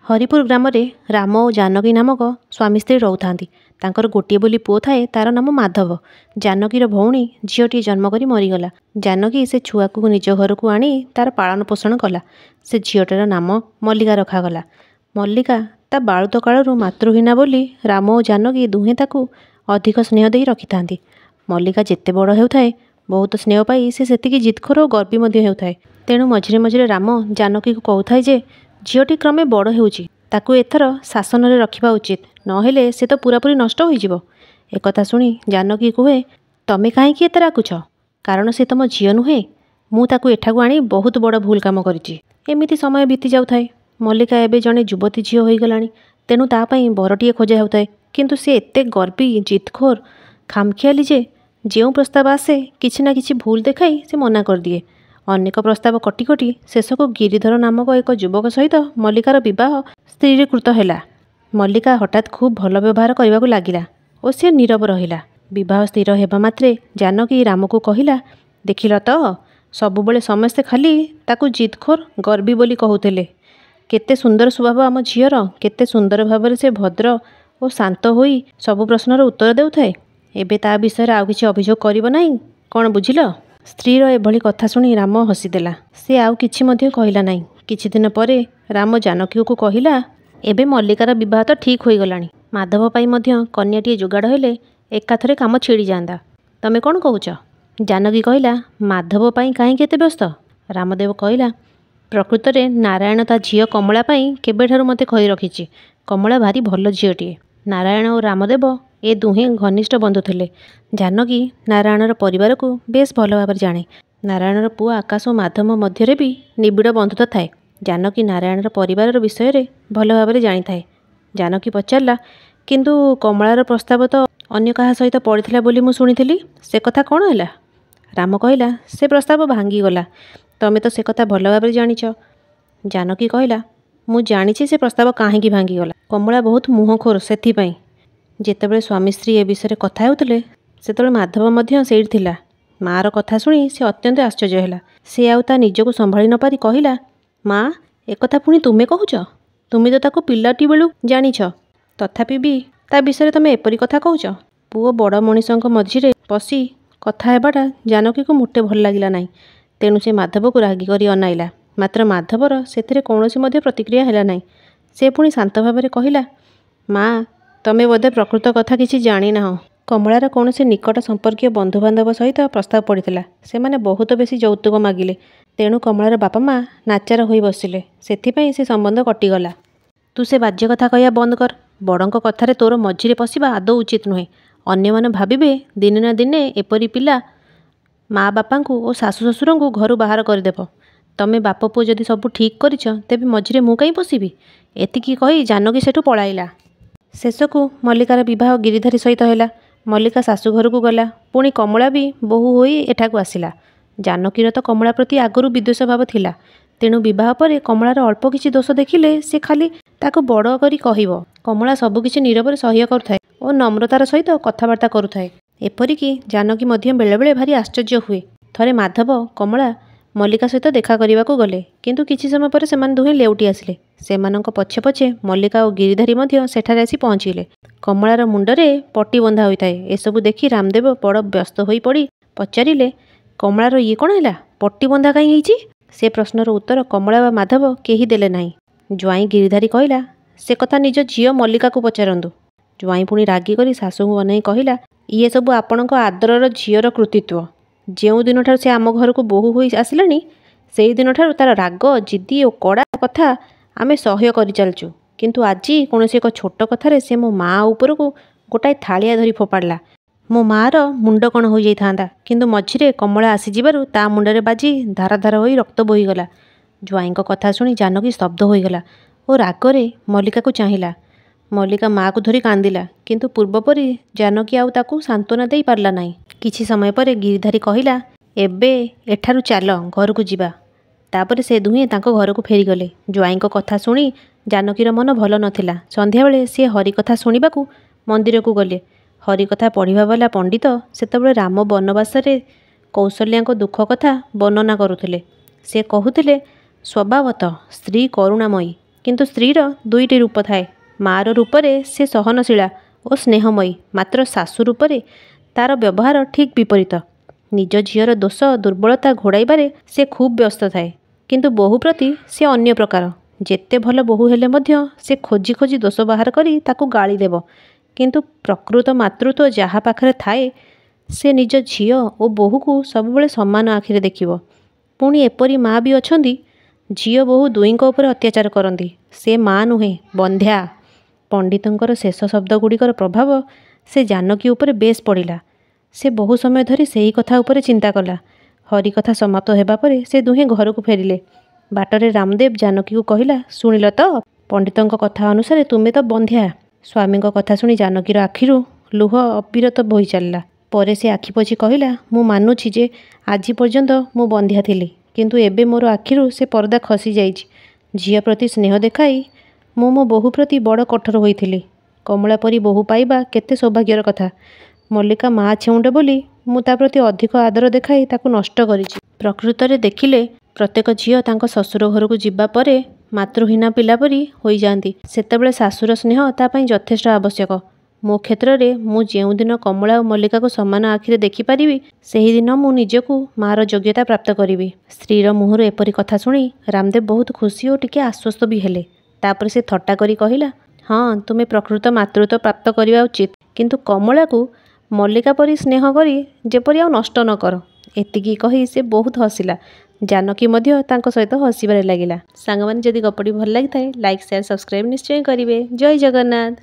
हरिपुर ग्राम राम और जानकी नामक स्वामी स्त्री रोथांती। तांकर गोटे बोली पुओ थाए, तार नाम माधव। जानकीर भौणी झीटी जन्म कर मरीगला। जानकी से छुआ को निज घर को आनी तार पालन पोषण कला। से झीटार नाम मल्लिका रखागला। मल्लिका ता बालुत कालू मातृहीना बोली राम और जानकी दुहें ताकू अधिक स्नेह दे रखि थांती। मल्लिका जेते बड़ हेउथाए बहुत स्नेह पाई से सेतिकी जिदखोर और गर्वी मध्य हेउथाए। तेणु मझिरे मझिरे राम जानकी को कहूथाए जे झीटी क्रमे बड़ हेउची, ताकू एथर शासन में रखा उचित, नहेले से तो पूरापूरी नष्ट हो। एकथा शुणी जानकी कहे, तमे कहीं एत राकुछ? कारण से तुम झील नुहे। मु ताकू एठाकू आनी बहुत बड़ भूल काम करिछि। एमिति समय बीती जाउथाए। मल्लिका एबे जड़े युवती झील हो गलानी। तेणु तापाई बरटीए खोजा होउथाए। किंतु से एते गर्वी जिदखोर खामखियाली जे जो प्रस्ताव आसे किछि ना किछि भूल देखाई से मना कर दिए। अनेक प्रस्ताव कटी कटी शेष को गिरिधर नामक एक युवक सहित मल्लिकार विवाह स्थिरीकृत है। मल्लिका हठात खूब भल व्यवहार करने को लगिला और सी नीरव रहिला। विवाह स्थिर होगा मात्रे जानकी राम को कहिला, देखिल तो सबुबले समस्ते खाली ताकू जिदखोर गर्वी बोली कहूले। केते सुंदर स्वभाव आम झीर, केते सुंदर भाव से भद्र और शांत होई सबु प्रश्नर उत्तर देउथाए। एबे ता विषय आउ किछि अभियोग करिबो नाही, कौन बुझिल? स्त्रीर एभली कथा शुणी राम हसीदेला। से आउ किछि मध्य कहिला नाही। किछि दिन परे राम जानकी को कहिला, एबे मल्लिकार विवाह तो ठीक हो गलानी। माधव पाई मध्य कन्याटी जोगाड़ हेले एकाथरे काम छिड़ी जांदा। तमे कौन कहूच? जानकी कहिला, माधव पाई काहे केते व्यस्त? रामदेव कहिला, प्रकृत रे नारायण ता झील कमला पाई केबेठारु मते कहि रखिछि। कमला भारी भल झीलटीए। नारायण और रामदेव ए दुहें घनिष्ठ बंधु थे। जानकी नारायणर परिवार को बेस भल भाव जाने। नारायणर पुओ आकाश और माधव मध्य भी निबिड़ बंधुता थाए। जानकी नारायणर परिवार विषय रे भल भाव जानी थाए। जानकी पचारला, किंतु कमलार प्रस्ताव तो अन्य कहा सहित पड़ता बोली मु शुणी, से कथा कौन है? राम कहिला, से प्रस्ताव भांगीगला। तमे तो से कथा भल भाव जानिछ। जानकी कहिला, मु जानिछि से प्रस्ताव काहेकि भांगीगला। कमला बहुत मुहखोर, सेथिपाई। जेतेबेले स्वामी स्त्री ए विषय कथा हेउतले सेतेबेले माधव मध्य सेठी थिला। मार कथा शुणी से अत्यंत आश्चर्य हैला। से आउ ता निजको संभाली न पारी कहिला, माँ एकथा पुणी तुमे कहूच? तुमे तो ताको पिलाटी बेलू जानिछ, तथापि भी ता विषय तमे एपरी कथा कहूच? पुओ बड़ मनीषक मझिरे पशि कथा हेबाटा जानकी को मोटे भल लागिला नाही। तेणु से माधव को रागी करी अनाइला। मात्र माधवर सेथिरे कौनसी मध्य प्रतिक्रिया हैला नाही। से पुणी शांत भावरे कहिला, माँ तमे बोधे प्रकृत कथा किछि जानी नाह। कमलार कौनसी निकट संपर्कीय बंधुबांधव सहित प्रस्ताव पड़िथिला। सेमाने बहुत बेसी यौतुक मागिले। तेणु कमलार बापा माँ नाचार होई बसिले। सेथिपाई से संबंध कटिगला। तू से बाज्य कथा कहया बंद कर। बड़ंक कथारे तोर मझिरे पशिबा आदौ उचित नुहे। अन्य माने भाबिबे दिने ना दिने एपरी पिला माँ बापांकु और शाशु शशुरंकु घरु बाहर करदेव। तमे बाप पुओ जदि सबु ठीक करिछ, तेबे मझिरे मु काई पशिबी? एतिकी कही जानकी सेठु पळाइला। शेषकु मल्लिकार विवाह गिरिधारी सहित हैला। मल्लिका शाशु घर को गला। पुणी कमला भी बोहू होई एठाकु आसिला। जानकीर तो कमला प्रति आगुरु विद्वेष भाव थिला। तेणु विवाह पर कमलार अल्प किछि दोष देखिले से खाली ताको बड़ करी कहिबो। कमला सबुकिछि नीरवरे सह्य करुथाए और नम्रतार सहित कथबार्ता करुथाए। एपरिकी जानकी मध्य बेले बेले भारी आश्चर्य हुए। थरे माधव कमला मल्लिका सहित देखा करने को गले, किंतु किछि समय पर सेमान दुहें लेउटी आसिले। सेमानंक पछे पछे मल्लिका और गिरिधारी मध्य सेठारे आसी पहुँचिले। कमलार मुंडरे पट्टी बंधा होइथाए। एसबु देखि रामदेव बड़ व्यस्त होई पड़ी पचारिले, कमलार ये कौन है? पट्टी बंधा कहीं होइछि? से प्रश्नर उत्तर कमला व माधव केही देले नाही। ज्वाई गिरिधारी कहिला, से कथा निज झियो मल्लिका को पचारंतु। ज्वाई पुणी रागी करी शाशु को अनाई कहिला, ये सबु आपणक आदरर झियर कृतित्व। जो दिन ठार से आम घर को बोहू होई आसिलानी, सेई दिन ठार तार राग जिद्दी और कड़ा कथा आमे सह्य करि चलचु। किंतु आजी कौनसी एक छोट कथारे से मो माँ ऊपर को गोटाए थालिया धरी फोपाड़ला। मो मार मुंड कण हो जाई थांदा, किंतु मझिरे कमला आसी जिबारु ता मुंडरे बाजी धारा धारा होई रक्त बोहीगला। ज्वाईंक कथा शुणी जानकी स्तब्ध होईगला और रागरे मल्लिका को चाहिला। मल्लिका माँ को धरी कांदिला, किंतु पूर्वपरी जानकी आउ ताकू सांत्वना देई पारला नाही। किछि समय परे गिरिधारी कहिला, एबे एठारु चाल घर को जिबा। तापरे से दुहें तांको घर को फेरीगले। ज्वाईंक कथा शुणी जानकीर मन भल नथिला। संध्या बेले से हरिकथा शुणिबाकू मंदिर को गले। हरिकथा पढ़िबा वाला पंडित सेतबेले राम वनवास रे कौशल्याक दुख कथा वर्णना करुथिले। से कहुथिले, स्वभावतः स्त्री करुणामयी, କିନ୍ତୁ ସ୍ତ୍ରୀର ଦୁଇଟି ରୂପ ଥାଏ। ମାଆର ରୂପରେ ସେ ସହନଶୀଳା ଓ ସ୍ନେହମୟୀ, ମାତ୍ର ଶାଶୁ ରୂପରେ ତା'ର ବ୍ୟବହାର ଠିକ୍ ବିପରୀତ। ନିଜ ଝିଅର ଦୋଷ ଦୁର୍ବଳତା ଘୋଡ଼ାଇବାରେ ସେ ଖୁବ୍ ବ୍ୟସ୍ତ ଥାଏ, କିନ୍ତୁ ବୋହୂ ପ୍ରତି ସେ ଅନ୍ୟ ପ୍ରକାର। ଯେତେ ଭଲ ବୋହୂ ହେଲେ ମଧ୍ୟ ସେ ଖୋଜି ଖୋଜି ଦୋଷ ବାହାର କରି ତାକୁ ଗାଳି ଦେବ, କିନ୍ତୁ ପ୍ରକୃତ ମାତୃତ୍ୱ ଯାହା ପାଖରେ ଥାଏ ସେ ନିଜ ଝିଅ ଓ ବୋହୂକୁ ସବୁବେଳେ ସମାନ ଆଖିରେ ଦେଖିବ। ପୁଣି ଏପରି ମା' ବି ଅଛନ୍ତି, ଝିଅ ବୋହୂ ଦୁହିଁଙ୍କ ଉପରେ ଅତ୍ୟାଚାର କରନ୍ତି। ସେ ମା' ନୁହେଁ, ବନ୍ଧ୍ୟା। ପଣ୍ଡିତଙ୍କର ଶେଷ ଶବ୍ଦଗୁଡ଼ିକର ପ୍ରଭାବ ସେ ଜାନକୀ ଉପରେ ବେଶ୍ ପଡ଼ିଲା। ସେ ବହୁ ସମୟ ଧରି ସେହି କଥା ଉପରେ ଚିନ୍ତା କଲା। ହରିକଥା ସମାପ୍ତ ହେବା ପରେ ସେ ଦୁହେଁ ଘରକୁ ଫେରିଲେ। ବାଟରେ ରାମଦେବ ଜାନକୀକୁ କହିଲା, ଶୁଣିଲ ତ, ପଣ୍ଡିତଙ୍କ କଥା ଅନୁସାରେ ତୁମେ ତ ବନ୍ଧ୍ୟା। ସ୍ୱାମୀଙ୍କ କଥା ଶୁଣି ଜାନକୀର ଆଖିରୁ ଲୁହ ଅବିରତ ବୋହି ଚାଲିଲା। ପରେ ସେ ଆଖି ପୋଛି କହିଲା, ମୁଁ ମାନୁଛି ଯେ ଆଜି ପର୍ଯ୍ୟନ୍ତ ମୁଁ ବନ୍ଧ୍ୟା ଥିଲି, କିନ୍ତୁ ଏବେ ମୋର ଆଖିରୁ ସେ ପରଦା ଖସି ଯାଇଛି। ଝିଅ ପ୍ରତି ସ୍ନେହ ଦେଖାଇ ମୁଁ ମୋ ବୋହୂ ପ୍ରତି ବଡ଼ କଠୋର ହୋଇଥିଲି। କମଳା ପରି ବୋହୂ ପାଇବା କେତେ ସୌଭାଗ୍ୟର କଥା। ମଲ୍ଲିକା ମା' ଛେଉଣ୍ଡ ବୋଲି ମୁଁ ତା ପ୍ରତି ଅଧିକ ଆଦର ଦେଖାଇ ତାକୁ ନଷ୍ଟ କରିଛି। ପ୍ରକୃତରେ ଦେଖିଲେ ପ୍ରତ୍ୟେକ ଝିଅ ତାଙ୍କ ଶ୍ୱଶୁର ଘରକୁ ଯିବା ପରେ ମାତୃହୀନା ପିଲା ପରି ହୋଇଯାଆନ୍ତି। ସେତେବେଳେ ଶାଶୁର ସ୍ନେହ ତା ପାଇଁ ଯଥେଷ୍ଟ ଆବଶ୍ୟକ। ମୋ କ୍ଷେତ୍ରରେ ମୁଁ ଯେଉଁଦିନ କମଳା ଓ ମଲ୍ଲିକାକୁ ସମାନ ଆଖିରେ ଦେଖିପାରିବି, ସେହିଦିନ ମୁଁ ନିଜକୁ ମା'ର ଯୋଗ୍ୟତା ପ୍ରାପ୍ତ କରିବି। ସ୍ତ୍ରୀର ମୁହଁରୁ ଏପରି କଥା ଶୁଣି ରାମଦେବ ବହୁତ ଖୁସି ଓ ଟିକେ ଆଶ୍ୱସ୍ତ ବି ହେଲେ। ତାପରେ ସେ ଥଟ୍ଟା କରି କହିଲା, ହଁ, ତୁମେ ପ୍ରକୃତ ମାତୃତ୍ୱ ପ୍ରାପ୍ତ କରିବା ଉଚିତ, କିନ୍ତୁ କମଳାକୁ ମଲ୍ଲିକା ପରି ସ୍ନେହ କରି ଯେପରି ଆଉ ନଷ୍ଟ ନ କର। ଏତିକି କହି ସେ ବହୁତ ହସିଲା। ଜାନକୀ ମଧ୍ୟ ତାଙ୍କ ସହିତ ହସିବାରେ ଲାଗିଲା। ସାଙ୍ଗମାନେ, ଯଦି ଗପଟି ଭଲ ଲାଗିଥାଏ ଲାଇକ୍, ସେୟାର, ସବସ୍କ୍ରାଇବ୍ ନିଶ୍ଚୟ କରିବେ। ଜୟ ଜଗନ୍ନାଥ।